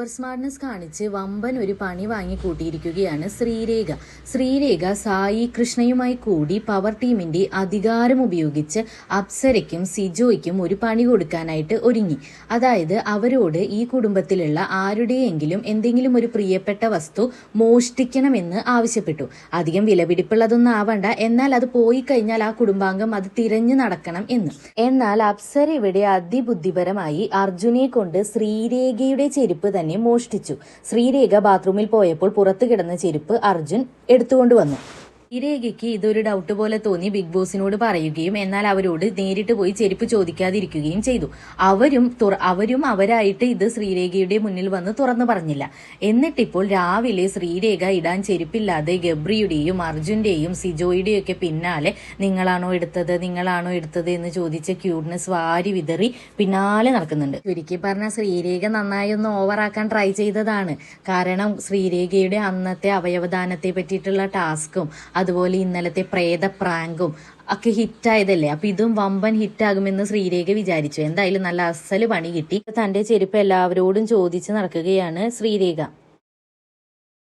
Over smartness കാണിച്ച് വമ്പൻ ഒരു പണി വാങ്ങി കൂട്ടിയിരിക്കുകയാണ് ശ്രീരേഖ സായി കൃഷ്ണയുമായി കൂടി പവർ ടീമിന്റെ അധികാരം ഉപയോഗിച്ച് അപ്സരയ്ക്കും സിജോയ്ക്കും ഒരു പണി കൊടുക്കാനായിട്ട് ഒരുങ്ങി. അതായത് അവരോട് ഈ കുടുംബത്തിലുള്ള ആരുടെയെങ്കിലും എന്തെങ്കിലും ഒരു പ്രിയപ്പെട്ട വസ്തു മോഷ്ടിക്കണമെന്ന് ആവശ്യപ്പെട്ടു. അധികം വിലപിടിപ്പുള്ളതൊന്നും ആവണ്ട, എന്നാൽ അത് പോയി കഴിഞ്ഞാൽ ആ കുടുംബാംഗം അത് തിരഞ്ഞു നടക്കണം എന്ന്. എന്നാൽ അപ്സര ഇവിടെ അതിബുദ്ധിപരമായി അർജുനെ കൊണ്ട് ശ്രീരേഖയുടെ ചെരുപ്പ് തന്നെ മോഷ്ടിച്ചു. ശ്രീരേഖ ബാത്റൂമിൽ പോയപ്പോൾ പുറത്തു കിടന്ന ചെരുപ്പ് അർജുൻ എടുത്തുകൊണ്ട് വന്നു. ശ്രീരേഖയ്ക്ക് ഇതൊരു ഡൗട്ട് പോലെ തോന്നി ബിഗ് ബോസിനോട് പറയുകയും എന്നാൽ അവരോട് നേരിട്ട് പോയി ചെരുപ്പ് ചോദിക്കാതിരിക്കുകയും ചെയ്തു. അവരും അവരായിട്ട് ഇത് ശ്രീരേഖയുടെ മുന്നിൽ വന്ന് തുറന്നു പറഞ്ഞില്ല. എന്നിട്ടിപ്പോൾ രാവിലെ ശ്രീരേഖ ഇടാൻ ചെരുപ്പില്ലാതെ ഗബ്രിയുടെയും അർജുന്റെയും സിജോയുടെയും ഒക്കെ പിന്നാലെ നിങ്ങളാണോ എടുത്തത് എന്ന് ചോദിച്ച ക്യൂട്ട്നെസ് വാരി വിതറി പിന്നാലെ നടക്കുന്നുണ്ട്. ചുരുക്കി പറഞ്ഞ ശ്രീരേഖ നന്നായി ഒന്ന് ഓവറാക്കാൻ ട്രൈ ചെയ്തതാണ്. കാരണം ശ്രീരേഖയുടെ അന്നത്തെ അവയവദാനത്തെ പറ്റിയിട്ടുള്ള ടാസ്കും അതുപോലെ ഇന്നലത്തെ പ്രേത പ്രാങ്കും ഒക്കെ ഹിറ്റായതല്ലേ. അപ്പൊ ഇതും വമ്പൻ ഹിറ്റാകുമെന്ന് ശ്രീരേഖ വിചാരിച്ചു. എന്തായാലും നല്ല അസല് പണി കിട്ടി. തന്റെ ചെരുപ്പ് എല്ലാവരോടും ചോദിച്ച് നടക്കുകയാണ് ശ്രീരേഖ.